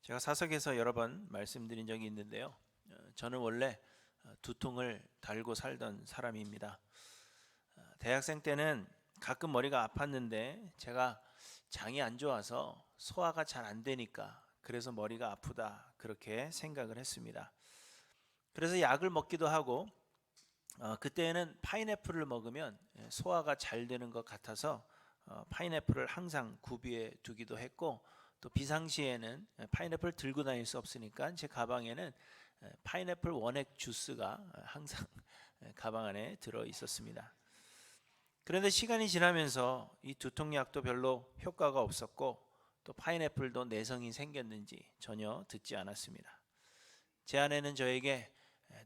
제가 사석에서 여러 번 말씀드린 적이 있는데요. 저는 원래 두통을 달고 살던 사람입니다. 대학생 때는 가끔 머리가 아팠는데 제가 장이 안 좋아서 소화가 잘 안 되니까 그래서 머리가 아프다 그렇게 생각을 했습니다. 그래서 약을 먹기도 하고 그때는 파인애플을 먹으면 소화가 잘 되는 것 같아서 파인애플을 항상 구비해 두기도 했고, 또 비상시에는 파인애플 들고 다닐 수 없으니까 제 가방에는 파인애플 원액 주스가 항상 가방 안에 들어 있었습니다. 그런데 시간이 지나면서 이 두통약도 별로 효과가 없었고, 또 파인애플도 내성이 생겼는지 전혀 듣지 않았습니다. 제 아내는 저에게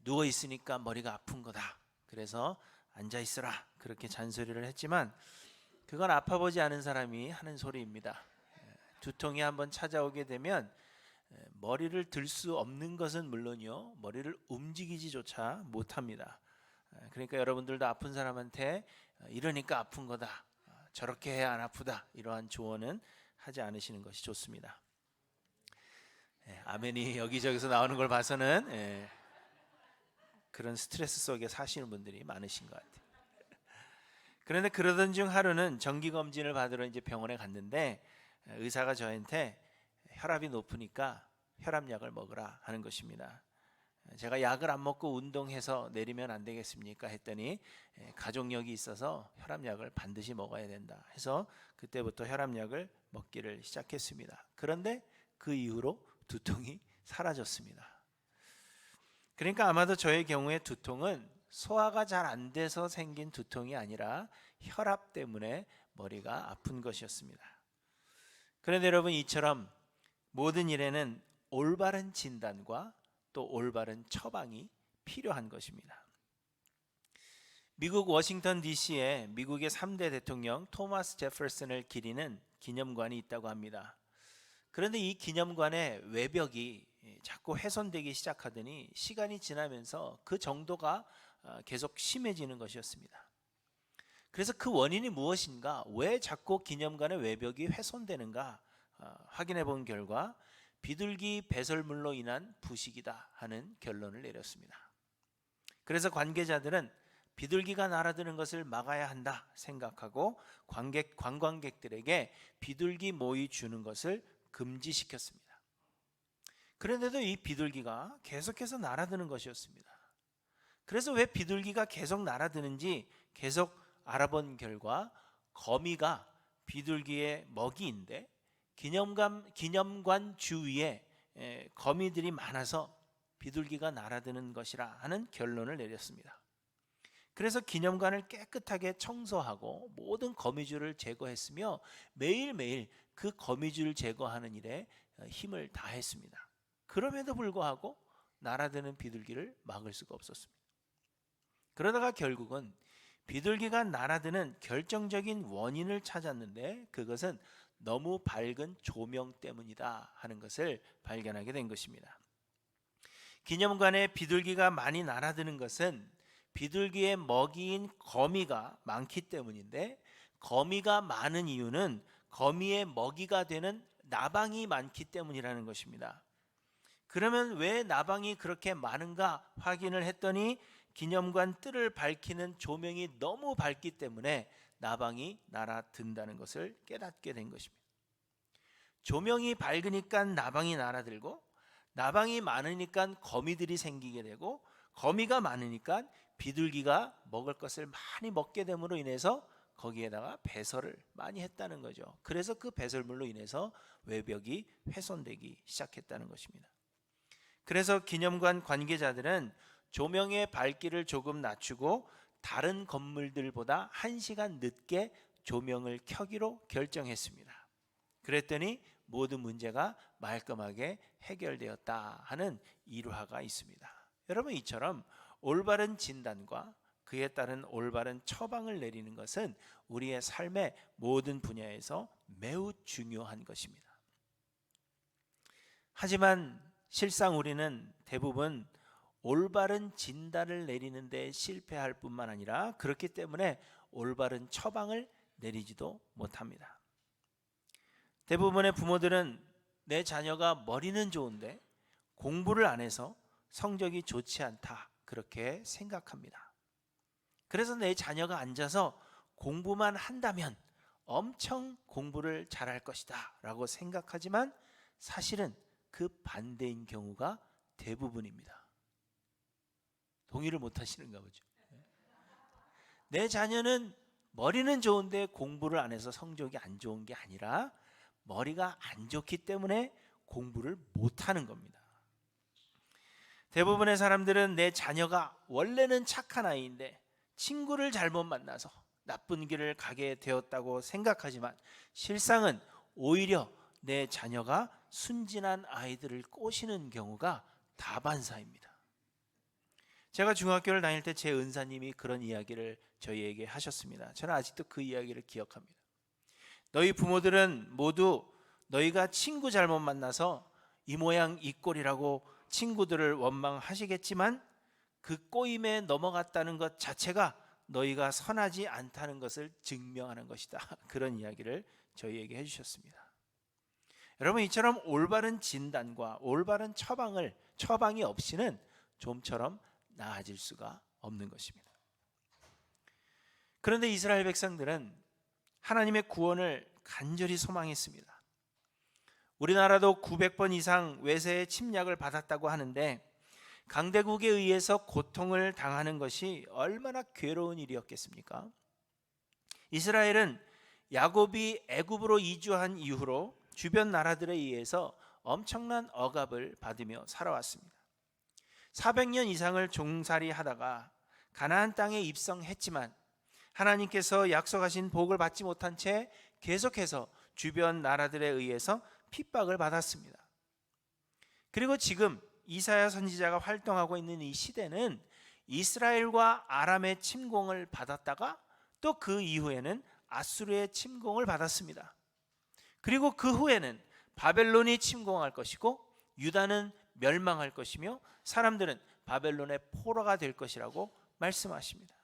누워 있으니까 머리가 아픈 거다, 그래서 앉아 있으라 그렇게 잔소리를 했지만 그건 아파보지 않은 사람이 하는 소리입니다. 두통이 한번 찾아오게 되면 머리를 들 수 없는 것은 물론이요, 머리를 움직이지조차 못합니다. 그러니까 여러분들도 아픈 사람한테 이러니까 아픈 거다, 저렇게 해야 안 아프다, 이러한 조언은 하지 않으시는 것이 좋습니다. 아멘이 여기저기서 나오는 걸 봐서는 그런 스트레스 속에 사시는 분들이 많으신 것 같아요. 그런데 그러던 중 하루는 정기검진을 받으러 이제 병원에 갔는데 의사가 저한테 혈압이 높으니까 혈압약을 먹으라 하는 것입니다. 제가 약을 안 먹고 운동해서 내리면 안 되겠습니까 했더니 가족력이 있어서 혈압약을 반드시 먹어야 된다 해서 그때부터 혈압약을 먹기를 시작했습니다. 그런데 그 이후로 두통이 사라졌습니다. 그러니까 아마도 저의 경우에 두통은 소화가 잘 안 돼서 생긴 두통이 아니라 혈압 때문에 머리가 아픈 것이었습니다. 그런데 여러분, 이처럼 모든 일에는 올바른 진단과 또 올바른 처방이 필요한 것입니다. 미국 워싱턴 DC에 미국의 3대 대통령 토마스 제퍼슨을 기리는 기념관이 있다고 합니다. 그런데 이 기념관의 외벽이 자꾸 훼손되기 시작하더니 시간이 지나면서 그 정도가 계속 심해지는 것이었습니다. 그래서 그 원인이 무엇인가, 왜 자꾸 기념관의 외벽이 훼손되는가 확인해 본 결과 비둘기 배설물로 인한 부식이다 하는 결론을 내렸습니다. 그래서 관계자들은 비둘기가 날아드는 것을 막아야 한다 생각하고 관광객들에게 비둘기 모이 주는 것을 금지시켰습니다. 그런데도 이 비둘기가 계속해서 날아드는 것이었습니다. 그래서 왜 비둘기가 계속 날아드는지 계속 알아본 결과 거미가 비둘기의 먹이인데 기념관 주위에 거미들이 많아서 비둘기가 날아드는 것이라 하는 결론을 내렸습니다. 그래서 기념관을 깨끗하게 청소하고 모든 거미줄을 제거했으며 매일매일 그 거미줄 제거하는 일에 힘을 다했습니다. 그럼에도 불구하고 날아드는 비둘기를 막을 수가 없었습니다. 그러다가 결국은 비둘기가 날아드는 결정적인 원인을 찾았는데 그것은 너무 밝은 조명 때문이다 하는 것을 발견하게 된 것입니다. 기념관에 비둘기가 많이 날아드는 것은 비둘기의 먹이인 거미가 많기 때문인데, 거미가 많은 이유는 거미의 먹이가 되는 나방이 많기 때문이라는 것입니다. 그러면 왜 나방이 그렇게 많은가 확인을 했더니 기념관 뜰을 밝히는 조명이 너무 밝기 때문에 나방이 날아든다는 것을 깨닫게 된 것입니다. 조명이 밝으니까 나방이 날아들고, 나방이 많으니까 거미들이 생기게 되고, 거미가 많으니까 비둘기가 먹을 것을 많이 먹게 됨으로 인해서 거기에다가 배설을 많이 했다는 거죠. 그래서 그 배설물로 인해서 외벽이 훼손되기 시작했다는 것입니다. 그래서 기념관 관계자들은 조명의 밝기를 조금 낮추고 다른 건물들보다 1시간 늦게 조명을 켜기로 결정했습니다. 그랬더니 모든 문제가 말끔하게 해결되었다 하는 일화가 있습니다. 여러분, 이처럼 올바른 진단과 그에 따른 올바른 처방을 내리는 것은 우리의 삶의 모든 분야에서 매우 중요한 것입니다. 하지만 실상 우리는 대부분 올바른 진단을 내리는 데 실패할 뿐만 아니라 그렇기 때문에 올바른 처방을 내리지도 못합니다. 대부분의 부모들은 내 자녀가 머리는 좋은데 공부를 안 해서 성적이 좋지 않다, 그렇게 생각합니다. 그래서 내 자녀가 앉아서 공부만 한다면 엄청 공부를 잘할 것이다 라고 생각하지만 사실은 그 반대인 경우가 대부분입니다. 동의를 못 하시는가 보죠. 내 자녀는 머리는 좋은데 공부를 안 해서 성적이 안 좋은 게 아니라 머리가 안 좋기 때문에 공부를 못 하는 겁니다. 대부분의 사람들은 내 자녀가 원래는 착한 아이인데 친구를 잘못 만나서 나쁜 길을 가게 되었다고 생각하지만 실상은 오히려 내 자녀가 순진한 아이들을 꼬시는 경우가 다반사입니다. 제가 중학교를 다닐 때 제 은사님이 그런 이야기를 저희에게 하셨습니다. 저는 아직도 그 이야기를 기억합니다. 너희 부모들은 모두 너희가 친구 잘못 만나서 이 모양 이 꼴이라고 친구들을 원망하시겠지만 그 꼬임에 넘어갔다는 것 자체가 너희가 선하지 않다는 것을 증명하는 것이다. 그런 이야기를 저희에게 해주셨습니다. 여러분, 이처럼 올바른 진단과 올바른 처방이 없이는 좀처럼 나아질 수가 없는 것입니다. 그런데 이스라엘 백성들은 하나님의 구원을 간절히 소망했습니다. 우리나라도 900번 이상 외세의 침략을 받았다고 하는데 강대국에 의해서 고통을 당하는 것이 얼마나 괴로운 일이었겠습니까? 이스라엘은 야곱이 애굽으로 이주한 이후로 주변 나라들에 의해서 엄청난 억압을 받으며 살아왔습니다. 400년 이상을 종살이 하다가 가나안 땅에 입성했지만 하나님께서 약속하신 복을 받지 못한 채 계속해서 주변 나라들에 의해서 핍박을 받았습니다. 그리고 지금 이사야 선지자가 활동하고 있는 이 시대는 이스라엘과 아람의 침공을 받았다가 또 그 이후에는 아수르의 침공을 받았습니다. 그리고 그 후에는 바벨론이 침공할 것이고 유다는 멸망할 것이며 사람들은 바벨론의 포로가 될 것이라고 말씀하십니다.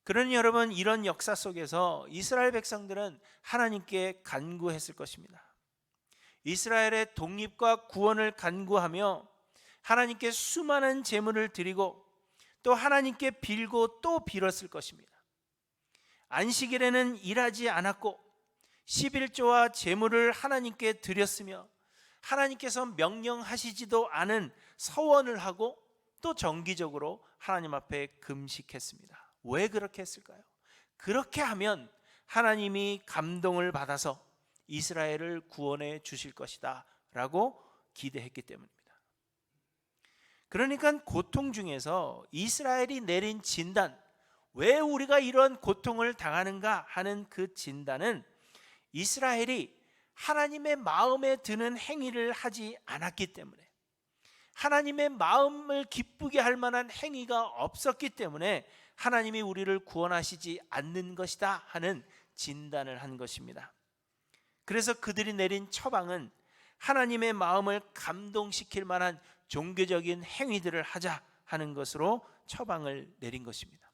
그러니 여러분, 이런 역사 속에서 이스라엘 백성들은 하나님께 간구했을 것입니다. 이스라엘의 독립과 구원을 간구하며 하나님께 수많은 제물을 드리고 또 하나님께 빌고 또 빌었을 것입니다. 안식일에는 일하지 않았고 11조와 제물을 하나님께 드렸으며 하나님께서 명령하시지도 않은 서원을 하고 또 정기적으로 하나님 앞에 금식했습니다. 왜 그렇게 했을까요? 그렇게 하면 하나님이 감동을 받아서 이스라엘을 구원해 주실 것이다 라고 기대했기 때문입니다. 그러니까 고통 중에서 이스라엘이 내린 진단, 왜 우리가 이런 고통을 당하는가 하는 그 진단은 이스라엘이 하나님의 마음에 드는 행위를 하지 않았기 때문에, 하나님의 마음을 기쁘게 할 만한 행위가 없었기 때문에 하나님이 우리를 구원하시지 않는 것이다 하는 진단을 한 것입니다. 그래서 그들이 내린 처방은 하나님의 마음을 감동시킬 만한 종교적인 행위들을 하자 하는 것으로 처방을 내린 것입니다.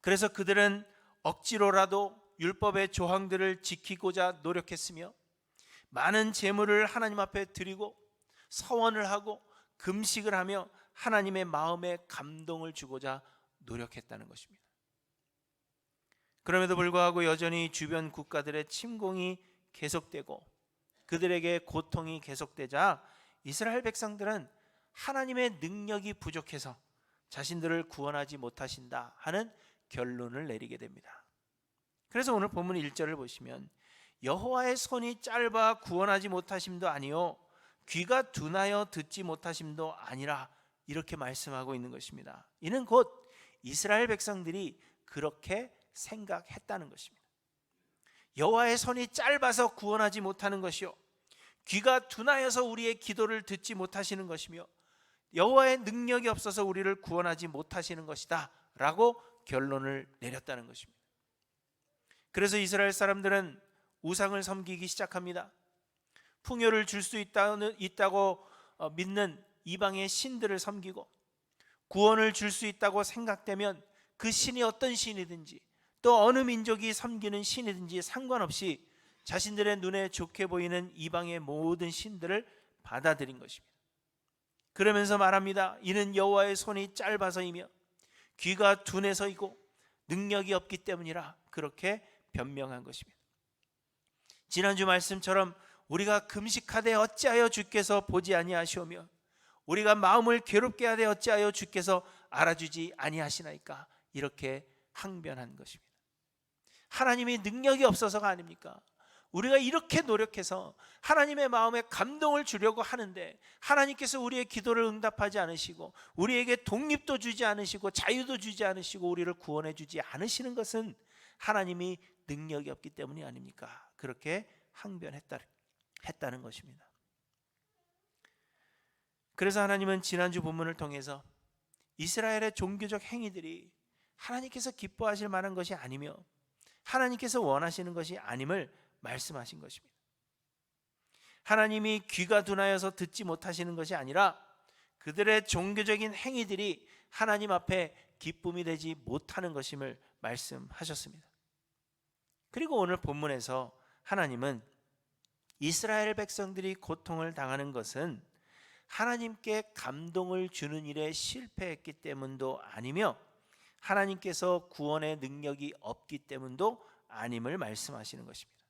그래서 그들은 억지로라도 율법의 조항들을 지키고자 노력했으며 많은 제물을 하나님 앞에 드리고 서원을 하고 금식을 하며 하나님의 마음에 감동을 주고자 노력했다는 것입니다. 그럼에도 불구하고 여전히 주변 국가들의 침공이 계속되고 그들에게 고통이 계속되자 이스라엘 백성들은 하나님의 능력이 부족해서 자신들을 구원하지 못하신다 하는 결론을 내리게 됩니다. 그래서 오늘 본문 1절을 보시면 여호와의 손이 짧아 구원하지 못하심도 아니요 귀가 둔하여 듣지 못하심도 아니라 이렇게 말씀하고 있는 것입니다. 이는 곧 이스라엘 백성들이 그렇게 생각했다는 것입니다. 여호와의 손이 짧아서 구원하지 못하는 것이요 귀가 둔하여서 우리의 기도를 듣지 못하시는 것이며 여호와의 능력이 없어서 우리를 구원하지 못하시는 것이다 라고 결론을 내렸다는 것입니다. 그래서 이스라엘 사람들은 우상을 섬기기 시작합니다. 풍요를 줄 수 있다고 믿는 이방의 신들을 섬기고 구원을 줄 수 있다고 생각되면 그 신이 어떤 신이든지 또 어느 민족이 섬기는 신이든지 상관없이 자신들의 눈에 좋게 보이는 이방의 모든 신들을 받아들인 것입니다. 그러면서 말합니다. 이는 여호와의 손이 짧아서이며 귀가 둔해서이고 능력이 없기 때문이라, 그렇게 변명한 것입니다. 지난주 말씀처럼 우리가 금식하되 어찌하여 주께서 보지 아니하시오며 우리가 마음을 괴롭게 하되 어찌하여 주께서 알아주지 아니하시나이까, 이렇게 항변한 것입니다. 하나님이 능력이 없어서가 아닙니까? 우리가 이렇게 노력해서 하나님의 마음에 감동을 주려고 하는데 하나님께서 우리의 기도를 응답하지 않으시고 우리에게 독립도 주지 않으시고 자유도 주지 않으시고 우리를 구원해 주지 않으시는 것은 하나님이 능력이 없기 때문이 아닙니까? 그렇게 항변했다는 것입니다. 그래서 하나님은 지난주 본문을 통해서 이스라엘의 종교적 행위들이 하나님께서 기뻐하실 만한 것이 아니며 하나님께서 원하시는 것이 아님을 말씀하신 것입니다. 하나님이 귀가 둔하여서 듣지 못하시는 것이 아니라 그들의 종교적인 행위들이 하나님 앞에 기쁨이 되지 못하는 것임을 말씀하셨습니다. 그리고 오늘 본문에서 하나님은 이스라엘 백성들이 고통을 당하는 것은 하나님께 감동을 주는 일에 실패했기 때문도 아니며 하나님께서 구원의 능력이 없기 때문도 아님을 말씀하시는 것입니다.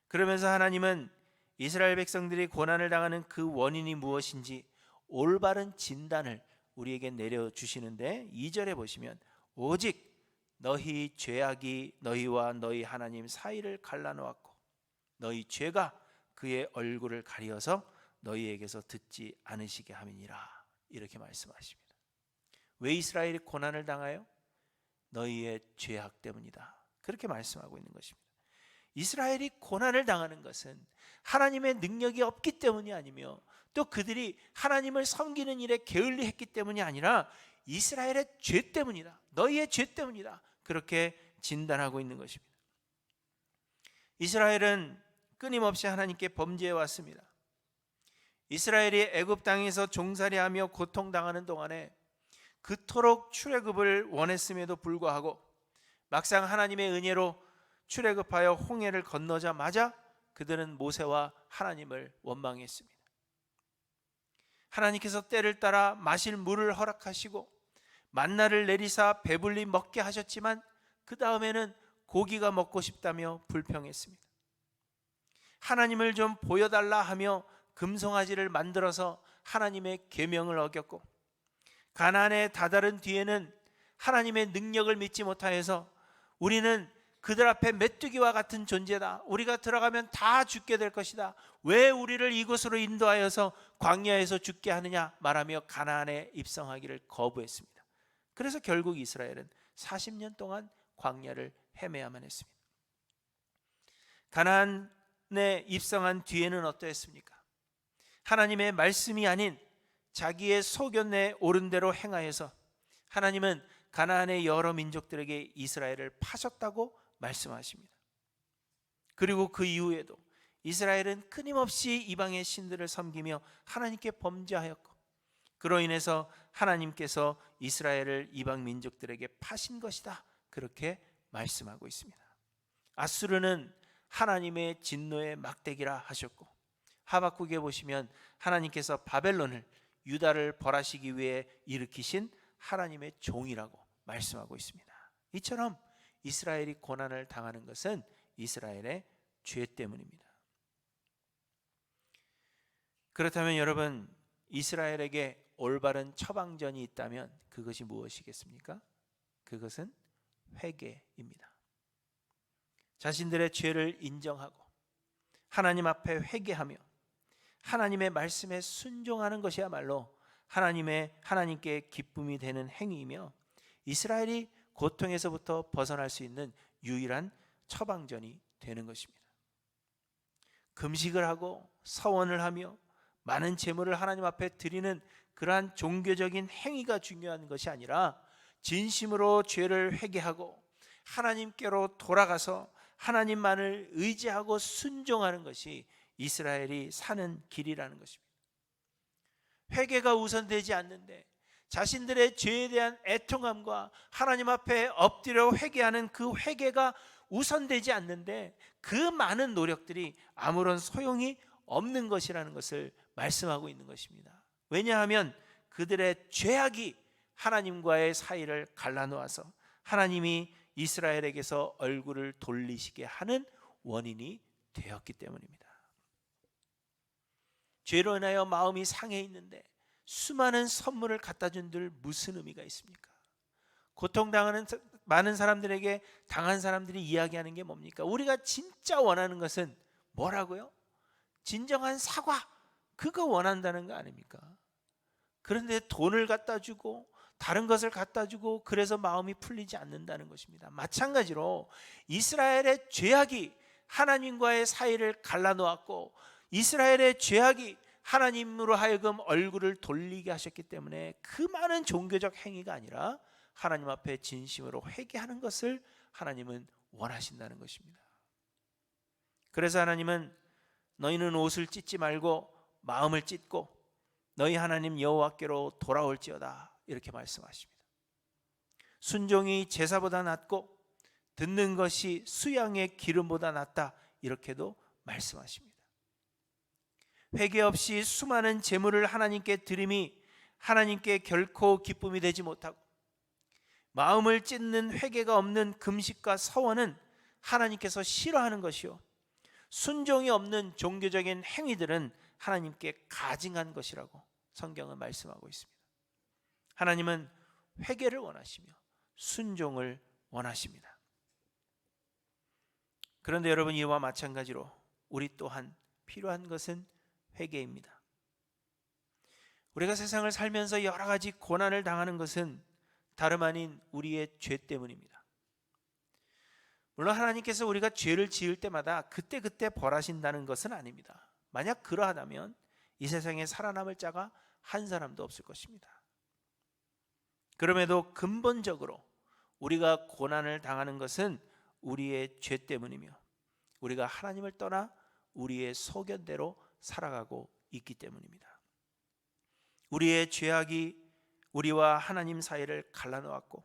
그러면서 하나님은 이스라엘 백성들이 고난을 당하는 그 원인이 무엇인지 올바른 진단을 우리에게 내려주시는데 2절에 보시면 오직 너희 죄악이 너희와 너희 하나님 사이를 갈라놓았고 너희 죄가 그의 얼굴을 가리어서 너희에게서 듣지 않으시게 함이니라, 이렇게 말씀하십니다. 왜 이스라엘이 고난을 당하여? 너희의 죄악 때문이다, 그렇게 말씀하고 있는 것입니다. 이스라엘이 고난을 당하는 것은 하나님의 능력이 없기 때문이 아니며 또 그들이 하나님을 섬기는 일에 게을리했기 때문이 아니라 이스라엘의 죄 때문이다, 너희의 죄 때문이다, 그렇게 진단하고 있는 것입니다. 이스라엘은 끊임없이 하나님께 범죄해 왔습니다. 이스라엘이 애굽 땅에서 종살이하며 고통당하는 동안에 그토록 출애굽을 원했음에도 불구하고 막상 하나님의 은혜로 출애굽하여 홍해를 건너자마자 그들은 모세와 하나님을 원망했습니다. 하나님께서 때를 따라 마실 물을 허락하시고 만나를 내리사 배불리 먹게 하셨지만 그 다음에는 고기가 먹고 싶다며 불평했습니다. 하나님을 좀 보여달라 하며 금송아지를 만들어서 하나님의 계명을 어겼고 가나안에 다다른 뒤에는 하나님의 능력을 믿지 못하여서 우리는 그들 앞에 메뚜기와 같은 존재다, 우리가 들어가면 다 죽게 될 것이다, 왜 우리를 이곳으로 인도하여서 광야에서 죽게 하느냐 말하며 가나안에 입성하기를 거부했습니다. 그래서 결국 이스라엘은 40년 동안 광야를 헤매야만 했습니다. 가나안에 입성한 뒤에는 어떠했습니까? 하나님의 말씀이 아닌 자기의 소견에 옳은 대로 행하여서 하나님은 가나안의 여러 민족들에게 이스라엘을 파셨다고 말씀하십니다. 그리고 그 이후에도 이스라엘은 끊임없이 이방의 신들을 섬기며 하나님께 범죄하였고 그로 인해서 하나님께서 이스라엘을 이방 민족들에게 파신 것이다, 그렇게 말씀하고 있습니다. 아수르는 하나님의 진노의 막대기라 하셨고 하박국에 보시면 하나님께서 바벨론을 유다를 벌하시기 위해 일으키신 하나님의 종이라고 말씀하고 있습니다. 이처럼 이스라엘이 고난을 당하는 것은 이스라엘의 죄 때문입니다. 그렇다면 여러분, 이스라엘에게 올바른 처방전이 있다면 그것이 무엇이겠습니까? 그것은 회개입니다. 자신들의 죄를 인정하고 하나님 앞에 회개하며 하나님의 말씀에 순종하는 것이야말로 하나님께 기쁨이 되는 행위이며 이스라엘이 고통에서부터 벗어날 수 있는 유일한 처방전이 되는 것입니다. 금식을 하고 서원을 하며 많은 제물을 하나님 앞에 드리는 그러한 종교적인 행위가 중요한 것이 아니라 진심으로 죄를 회개하고 하나님께로 돌아가서 하나님만을 의지하고 순종하는 것이 이스라엘이 사는 길이라는 것입니다. 회개가 우선되지 않는데 자신들의 죄에 대한 애통함과 하나님 앞에 엎드려 회개하는 그 회개가 우선되지 않는데 그 많은 노력들이 아무런 소용이 없는 것이라는 것을 말씀하고 있는 것입니다. 왜냐하면 그들의 죄악이 하나님과의 사이를 갈라놓아서 하나님이 이스라엘에게서 얼굴을 돌리시게 하는 원인이 되었기 때문입니다. 죄로 인하여 마음이 상해 있는데 수많은 선물을 갖다 준들 무슨 의미가 있습니까? 고통당하는 많은 사람들에게 당한 사람들이 이야기하는 게 뭡니까? 우리가 진짜 원하는 것은 뭐라고요? 진정한 사과, 그거 원한다는 거 아닙니까? 그런데 돈을 갖다 주고 다른 것을 갖다 주고 그래서 마음이 풀리지 않는다는 것입니다. 마찬가지로 이스라엘의 죄악이 하나님과의 사이를 갈라놓았고 이스라엘의 죄악이 하나님으로 하여금 얼굴을 돌리게 하셨기 때문에 그 많은 종교적 행위가 아니라 하나님 앞에 진심으로 회개하는 것을 하나님은 원하신다는 것입니다. 그래서 하나님은 너희는 옷을 찢지 말고 마음을 찢고 너희 하나님 여호와께로 돌아올지어다 이렇게 말씀하십니다. 순종이 제사보다 낫고 듣는 것이 수양의 기름보다 낫다 이렇게도 말씀하십니다. 회개 없이 수많은 제물을 하나님께 드림이 하나님께 결코 기쁨이 되지 못하고 마음을 찢는 회개가 없는 금식과 서원은 하나님께서 싫어하는 것이요 순종이 없는 종교적인 행위들은 하나님께 가증한 것이라고 성경은 말씀하고 있습니다. 하나님은 회개를 원하시며 순종을 원하십니다. 그런데 여러분 이와 마찬가지로 우리 또한 필요한 것은 회개입니다. 우리가 세상을 살면서 여러 가지 고난을 당하는 것은 다름 아닌 우리의 죄 때문입니다. 물론 하나님께서 우리가 죄를 지을 때마다 그때그때 벌하신다는 것은 아닙니다. 만약 그러하다면 이 세상에 살아남을 자가 한 사람도 없을 것입니다. 그럼에도 근본적으로 우리가 고난을 당하는 것은 우리의 죄 때문이며 우리가 하나님을 떠나 우리의 소견대로 살아가고 있기 때문입니다. 우리의 죄악이 우리와 하나님 사이를 갈라놓았고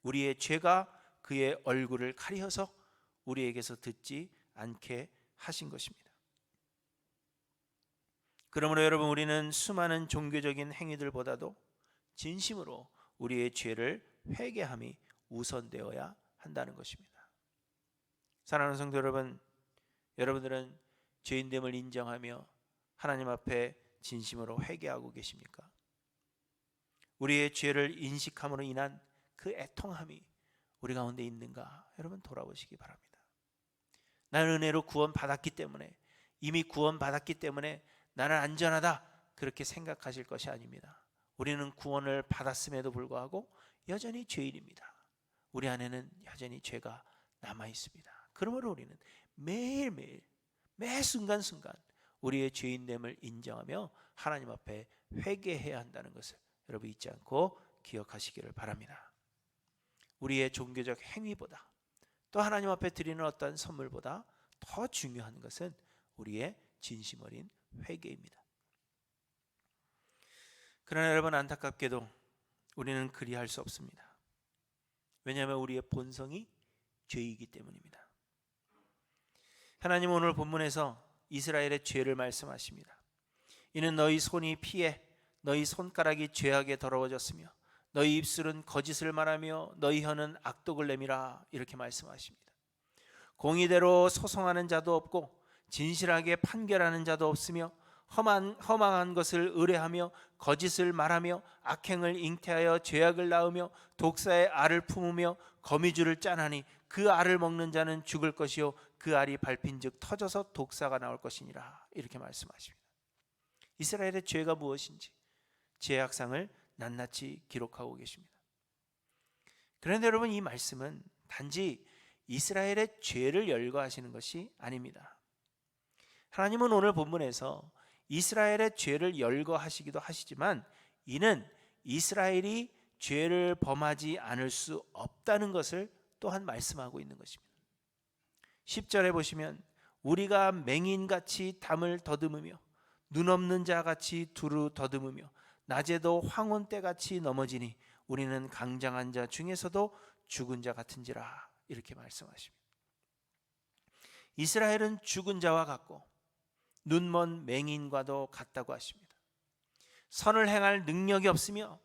우리의 죄가 그의 얼굴을 가리어서 우리에게서 듣지 않게 하신 것입니다. 그러므로 여러분 우리는 수많은 종교적인 행위들보다도 진심으로 우리의 죄를 회개함이 우선되어야 한다는 것입니다. 사랑하는 성도 여러분, 여러분들은 죄인됨을 인정하며 하나님 앞에 진심으로 회개하고 계십니까? 우리의 죄를 인식함으로 인한 그 애통함이 우리 가운데 있는가? 여러분 돌아보시기 바랍니다. 나는 은혜로 구원받았기 때문에 이미 구원받았기 때문에 나는 안전하다 그렇게 생각하실 것이 아닙니다. 우리는 구원을 받았음에도 불구하고 여전히 죄인입니다. 우리 안에는 여전히 죄가 남아 있습니다. 그러므로 우리는 매일매일 매 순간순간 우리의 죄인됨을 인정하며 하나님 앞에 회개해야 한다는 것을 여러분 잊지 않고 기억하시기를 바랍니다. 우리의 종교적 행위보다 또 하나님 앞에 드리는 어떤 선물보다 더 중요한 것은 우리의 진심 어린 회개입니다. 그러나 여러분 안타깝게도 우리는 그리할 수 없습니다. 왜냐하면 우리의 본성이 죄이기 때문입니다. 하나님은 오늘 본문에서 이스라엘의 죄를 말씀하십니다. 이는 너희 손이 피해 너희 손가락이 죄악에 더러워졌으며 너희 입술은 거짓을 말하며 너희 혀는 악독을 내밀어 이렇게 말씀하십니다. 공의대로 소송하는 자도 없고 진실하게 판결하는 자도 없으며 허망한 것을 의뢰하며 거짓을 말하며 악행을 잉태하여 죄악을 낳으며 독사의 알을 품으며 거미줄을 짜나니 그 알을 먹는 자는 죽을 것이요 그 알이 밟힌즉 터져서 독사가 나올 것이니라 이렇게 말씀하십니다. 이스라엘의 죄가 무엇인지 죄악상을 낱낱이 기록하고 계십니다. 그런데 여러분 이 말씀은 단지 이스라엘의 죄를 열거하시는 것이 아닙니다. 하나님은 오늘 본문에서 이스라엘의 죄를 열거하시기도 하시지만 이는 이스라엘이 죄를 범하지 않을 수 없다는 것을 또한 말씀하고 있는 것입니다. 10절에 보시면 우리가 맹인같이 담을 더듬으며 눈 없는 자같이 두루 더듬으며 낮에도 황혼 때같이 넘어지니 우리는 강장한 자 중에서도 죽은 자 같은지라 이렇게 말씀하십니다. 이스라엘은 죽은 자와 같고 눈먼 맹인과도 같다고 하십니다. 선을 행할 능력이 없으며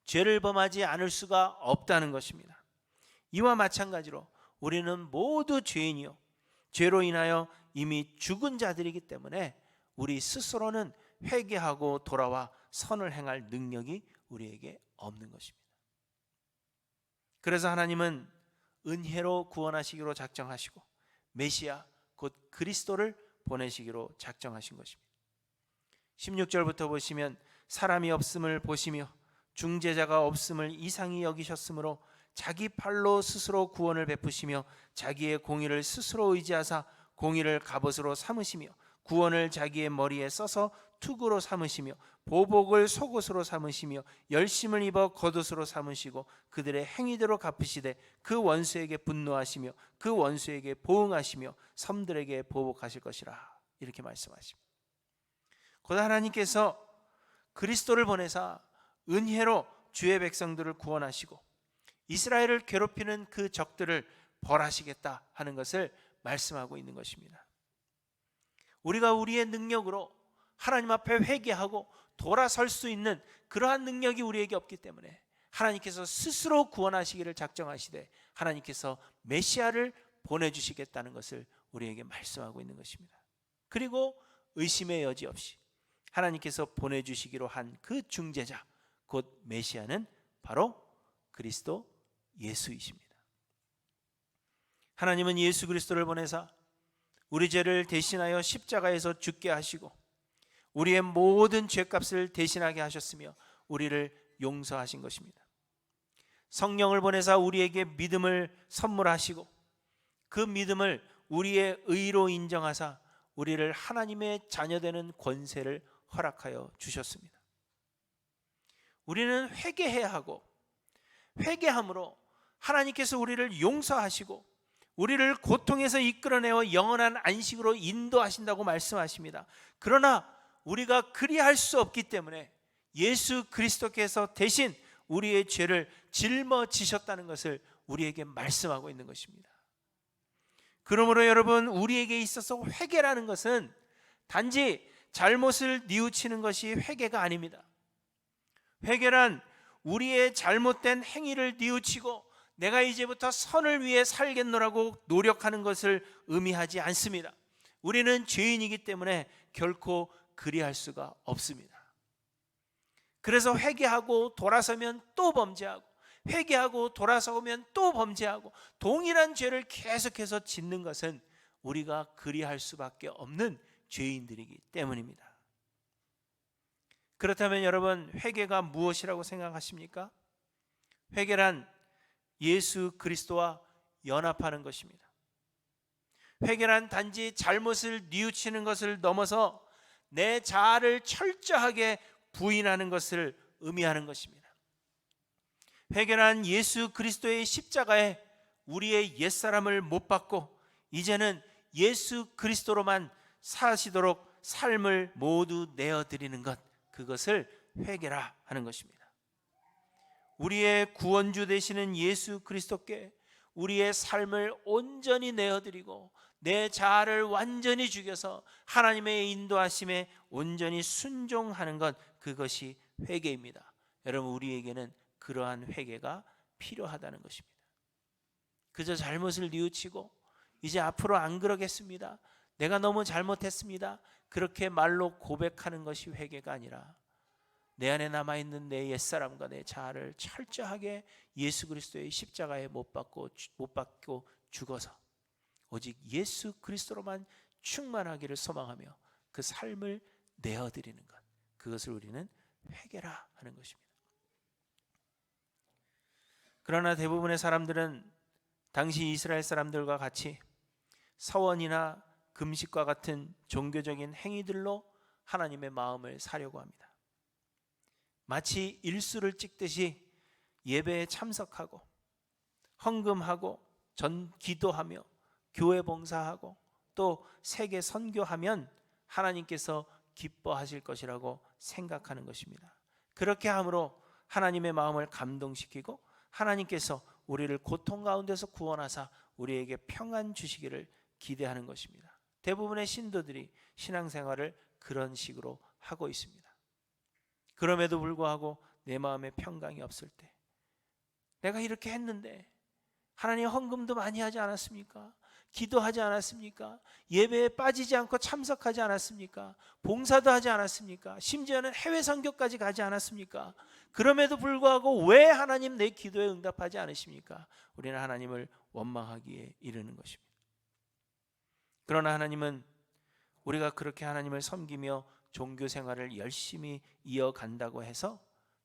죄를 범하지 않을 수가 없다는 것입니다. 이와 마찬가지로 우리는 모두 죄인이요 죄로 인하여 이미 죽은 자들이기 때문에 우리 스스로는 회개하고 돌아와 선을 행할 능력이 우리에게 없는 것입니다. 그래서 하나님은 은혜로 구원하시기로 작정하시고 메시아 곧 그리스도를 보내시기로 작정하신 것입니다. 16절부터 보시면 사람이 없음을 보시며 중재자가 없음을 이상히 여기셨으므로 자기 팔로 스스로 구원을 베푸시며 자기의 공의를 스스로 의지하사 공의를 갑옷으로 삼으시며 구원을 자기의 머리에 써서 투구로 삼으시며 보복을 속옷으로 삼으시며 열심을 입어 겉옷으로 삼으시고 그들의 행위대로 갚으시되 그 원수에게 분노하시며 그 원수에게 보응하시며 섬들에게 보복하실 것이라. 이렇게 말씀하십니다. 곧 하나님께서 그리스도를 보내사 은혜로 주의 백성들을 구원하시고 이스라엘을 괴롭히는 그 적들을 벌하시겠다 하는 것을 말씀하고 있는 것입니다. 우리가 우리의 능력으로 하나님 앞에 회개하고 돌아설 수 있는 그러한 능력이 우리에게 없기 때문에 하나님께서 스스로 구원하시기를 작정하시되 하나님께서 메시아를 보내주시겠다는 것을 우리에게 말씀하고 있는 것입니다. 그리고 의심의 여지 없이 하나님께서 보내주시기로 한 그 중재자 곧 메시아는 바로 그리스도 예수이십니다. 하나님은 예수 그리스도를 보내사 우리 죄를 대신하여 십자가에서 죽게 하시고 우리의 모든 죄값을 대신하게 하셨으며 우리를 용서하신 것입니다. 성령을 보내사 우리에게 믿음을 선물하시고 그 믿음을 우리의 의로 인정하사 우리를 하나님의 자녀되는 권세를 허락하여 주셨습니다. 우리는 회개해야 하고 회개함으로 하나님께서 우리를 용서하시고 우리를 고통에서 이끌어내어 영원한 안식으로 인도하신다고 말씀하십니다. 그러나 우리가 그리할 수 없기 때문에 예수 그리스도께서 대신 우리의 죄를 짊어지셨다는 것을 우리에게 말씀하고 있는 것입니다. 그러므로 여러분, 우리에게 있어서 회개라는 것은 단지 잘못을 뉘우치는 것이 회개가 아닙니다. 회개란 우리의 잘못된 행위를 뉘우치고 내가 이제부터 선을 위해 살겠노라고 노력하는 것을 의미하지 않습니다. 우리는 죄인이기 때문에 결코 그리할 수가 없습니다. 그래서 회개하고 돌아서면 또 범죄하고 회개하고 돌아서면 또 범죄하고 동일한 죄를 계속해서 짓는 것은 우리가 그리할 수밖에 없는 죄인들이기 때문입니다. 그렇다면 여러분, 회개가 무엇이라고 생각하십니까? 회개란 예수 그리스도와 연합하는 것입니다. 회개란 단지 잘못을 뉘우치는 것을 넘어서 내 자아를 철저하게 부인하는 것을 의미하는 것입니다. 회개란 예수 그리스도의 십자가에 우리의 옛사람을 못 박고 이제는 예수 그리스도로만 사시도록 삶을 모두 내어드리는 것, 그것을 회개라 하는 것입니다. 우리의 구원주 되시는 예수 그리스도께 우리의 삶을 온전히 내어드리고 내 자아를 완전히 죽여서 하나님의 인도하심에 온전히 순종하는 것, 그것이 회개입니다. 여러분, 우리에게는 그러한 회개가 필요하다는 것입니다. 그저 잘못을 뉘우치고 이제 앞으로 안 그러겠습니다, 내가 너무 잘못했습니다, 그렇게 말로 고백하는 것이 회개가 아니라 내 안에 남아있는 내 옛사람과 내 자아를 철저하게 예수 그리스도의 십자가에 못 박고 죽어서 오직 예수 그리스도로만 충만하기를 소망하며 그 삶을 내어드리는 것, 그것을 우리는 회개라 하는 것입니다. 그러나 대부분의 사람들은 당시 이스라엘 사람들과 같이 서원이나 금식과 같은 종교적인 행위들로 하나님의 마음을 사려고 합니다. 마치 일수를 찍듯이 예배에 참석하고 헌금하고 기도하며 교회 봉사하고 또 세계 선교하면 하나님께서 기뻐하실 것이라고 생각하는 것입니다. 그렇게 함으로 하나님의 마음을 감동시키고 하나님께서 우리를 고통 가운데서 구원하사 우리에게 평안 주시기를 기대하는 것입니다. 대부분의 신도들이 신앙생활을 그런 식으로 하고 있습니다. 그럼에도 불구하고 내 마음에 평강이 없을 때, 내가 이렇게 했는데 하나님 헌금도 많이 하지 않았습니까? 기도하지 않았습니까? 예배에 빠지지 않고 참석하지 않았습니까? 봉사도 하지 않았습니까? 심지어는 해외 선교까지 가지 않았습니까? 그럼에도 불구하고 왜 하나님 내 기도에 응답하지 않으십니까? 우리는 하나님을 원망하기에 이르는 것입니다. 그러나 하나님은 우리가 그렇게 하나님을 섬기며 종교 생활을 열심히 이어간다고 해서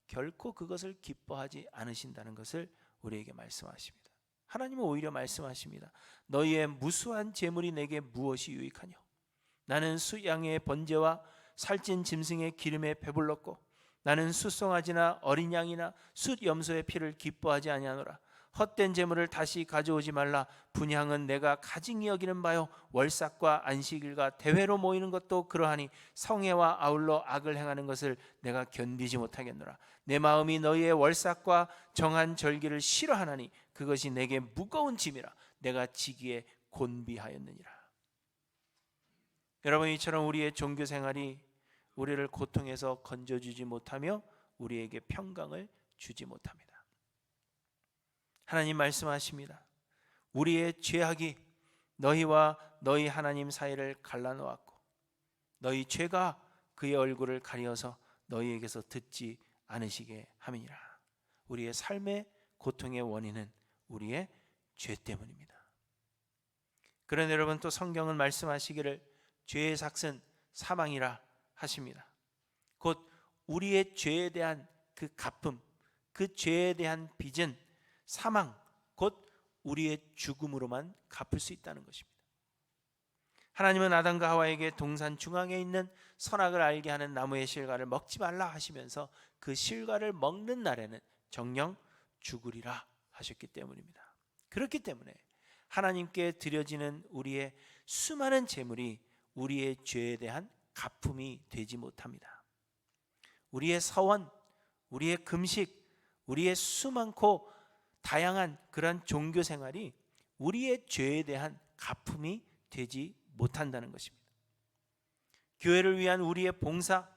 결코 그것을 기뻐하지 않으신다는 것을 우리에게 말씀하십니다. 하나님은 오히려 말씀하십니다. 너희의 무수한 재물이 내게 무엇이 유익하뇨? 나는 수양의 번제와 살찐 짐승의 기름에 배불렀고 나는 숫송아지나 어린 양이나 숫염소의 피를 기뻐하지 아니하노라. 헛된 재물을 다시 가져오지 말라. 분향은 내가 가증히 여기는 바요 월삭과 안식일과 대회로 모이는 것도 그러하니 성회와 아울러 악을 행하는 것을 내가 견디지 못하겠노라. 내 마음이 너희의 월삭과 정한 절기를 싫어하나니 그것이 내게 무거운 짐이라. 내가 지기에 곤비하였느니라. 여러분, 이처럼 우리의 종교 생활이 우리를 고통에서 건져주지 못하며 우리에게 평강을 주지 못합니다. 하나님 말씀하십니다. 우리의 죄악이 너희와 너희 하나님 사이를 갈라놓았고 너희 죄가 그의 얼굴을 가리어서 너희에게서 듣지 않으시게 함이니라. 우리의 삶의 고통의 원인은 우리의 죄 때문입니다. 그런데 여러분, 또 성경은 말씀하시기를 죄의 삭은 사망이라 하십니다. 곧 우리의 죄에 대한 그 갚음, 그 죄에 대한 빚은 사망, 곧 우리의 죽음으로만 갚을 수 있다는 것입니다. 하나님은 아담과 하와에게 동산 중앙에 있는 선악을 알게 하는 나무의 실과를 먹지 말라 하시면서 그 실과를 먹는 날에는 정녕 죽으리라 하셨기 때문입니다. 그렇기 때문에 하나님께 드려지는 우리의 수많은 재물이 우리의 죄에 대한 갚음이 되지 못합니다. 우리의 서원, 우리의 금식, 우리의 수많고 다양한 그런 종교 생활이 우리의 죄에 대한 갚음이 되지 못한다는 것입니다. 교회를 위한 우리의 봉사,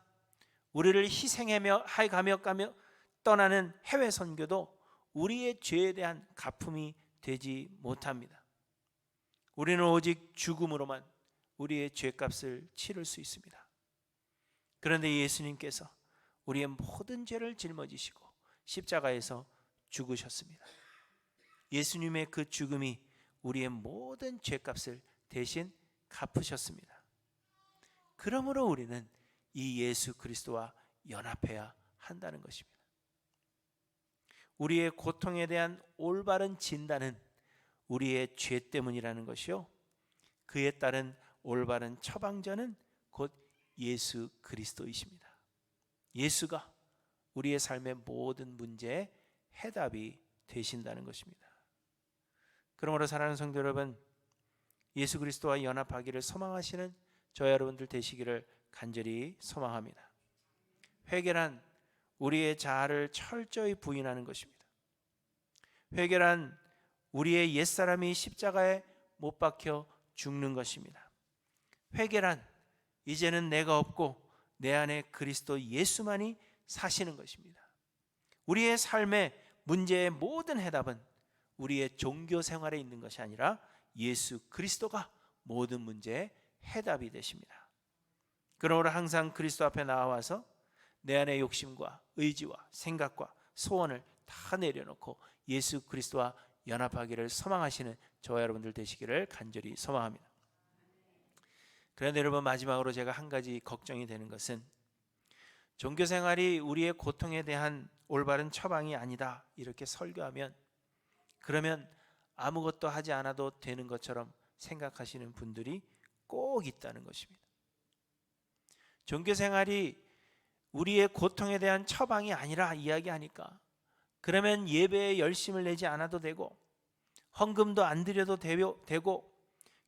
우리를 희생하며 가며 떠나는 해외 선교도 우리의 죄에 대한 갚음이 되지 못합니다. 우리는 오직 죽음으로만 우리의 죄값을 치를 수 있습니다. 그런데 예수님께서 우리의 모든 죄를 짊어지시고 십자가에서 죽으셨습니다. 예수님의 그 죽음이 우리의 모든 죄값을 대신 갚으셨습니다. 그러므로 우리는 이 예수 그리스도와 연합해야 한다는 것입니다. 우리의 고통에 대한 올바른 진단은 우리의 죄 때문이라는 것이요, 그에 따른 올바른 처방전은 곧 예수 그리스도이십니다. 예수가 우리의 삶의 모든 문제에 해답이 되신다는 것입니다. 그러므로 사랑하는 성도 여러분, 예수 그리스도와 연합하기를 소망하시는 저와 여러분들 되시기를 간절히 소망합니다. 회개란 우리의 자아를 철저히 부인하는 것입니다. 회개란 우리의 옛사람이 십자가에 못 박혀 죽는 것입니다. 회개란 이제는 내가 없고 내 안에 그리스도 예수만이 사시는 것입니다. 우리의 삶의 문제의 모든 해답은 우리의 종교 생활에 있는 것이 아니라 예수 그리스도가 모든 문제의 해답이 되십니다. 그러므로 항상 그리스도 앞에 나와서 내 안의 욕심과 의지와 생각과 소원을 다 내려놓고 예수 그리스도와 연합하기를 소망하시는 저와 여러분들 되시기를 간절히 소망합니다. 그런데 여러분, 마지막으로 제가 한 가지 걱정이 되는 것은 종교생활이 우리의 고통에 대한 올바른 처방이 아니다 이렇게 설교하면, 그러면 아무것도 하지 않아도 되는 것처럼 생각하시는 분들이 꼭 있다는 것입니다. 종교생활이 우리의 고통에 대한 처방이 아니라 이야기하니까 그러면 예배에 열심을 내지 않아도 되고 헌금도 안 드려도 되고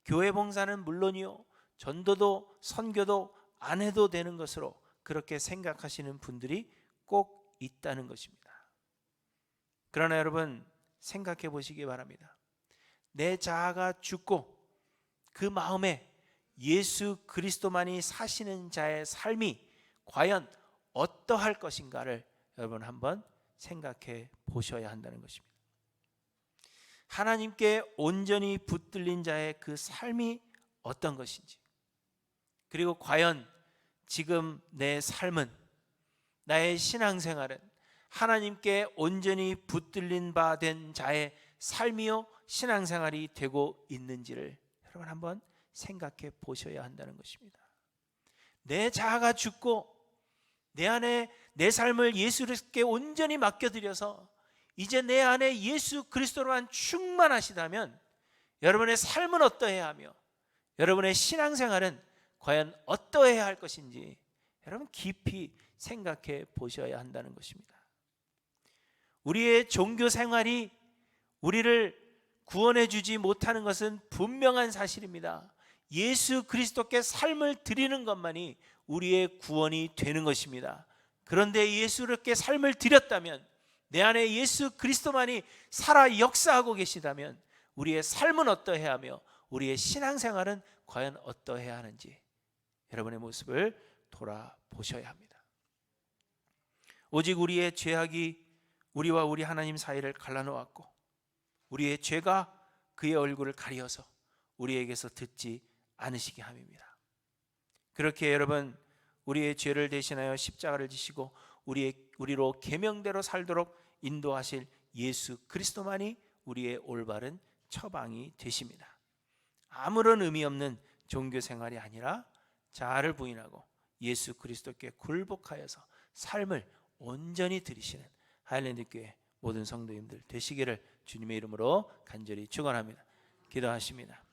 교회 봉사는 물론이요 전도도 선교도 안 해도 되는 것으로 그렇게 생각하시는 분들이 꼭 있다는 것입니다. 그러나 여러분, 생각해 보시기 바랍니다. 내 자아가 죽고 그 마음에 예수 그리스도만이 사시는 자의 삶이 과연 어떠할 것인가를 여러분 한번 생각해 보셔야 한다는 것입니다. 하나님께 온전히 붙들린 자의 그 삶이 어떤 것인지, 그리고 과연 지금 내 삶은, 나의 신앙생활은 하나님께 온전히 붙들린 바 된 자의 삶이요 신앙생활이 되고 있는지를 여러분 한번 생각해 보셔야 한다는 것입니다. 내 자아가 죽고 내 안에 내 삶을 예수께 온전히 맡겨드려서 이제 내 안에 예수 그리스도로만 충만하시다면 여러분의 삶은 어떠해야 하며 여러분의 신앙생활은 과연 어떠해야 할 것인지 여러분 깊이 생각해 보셔야 한다는 것입니다. 우리의 종교 생활이 우리를 구원해 주지 못하는 것은 분명한 사실입니다. 예수 그리스도께 삶을 드리는 것만이 우리의 구원이 되는 것입니다. 그런데 예수께 삶을 드렸다면, 내 안에 예수 그리스도만이 살아 역사하고 계시다면 우리의 삶은 어떠해야 하며 우리의 신앙생활은 과연 어떠해야 하는지 여러분의 모습을 돌아보셔야 합니다. 오직 우리의 죄악이 우리와 우리 하나님 사이를 갈라놓았고 우리의 죄가 그의 얼굴을 가리어서 우리에게서 듣지 않으시게 함입니다. 그렇게 여러분 우리의 죄를 대신하여 십자가를 지시고 우리로 계명대로 살도록 인도하실 예수 그리스도만이 우리의 올바른 처방이 되십니다. 아무런 의미 없는 종교 생활이 아니라 자아를 부인하고 예수 그리스도께 굴복하여서 삶을 온전히 드리시는 하일랜드 교회 모든 성도님들 되시기를 주님의 이름으로 간절히 축원합니다. 기도하십니다.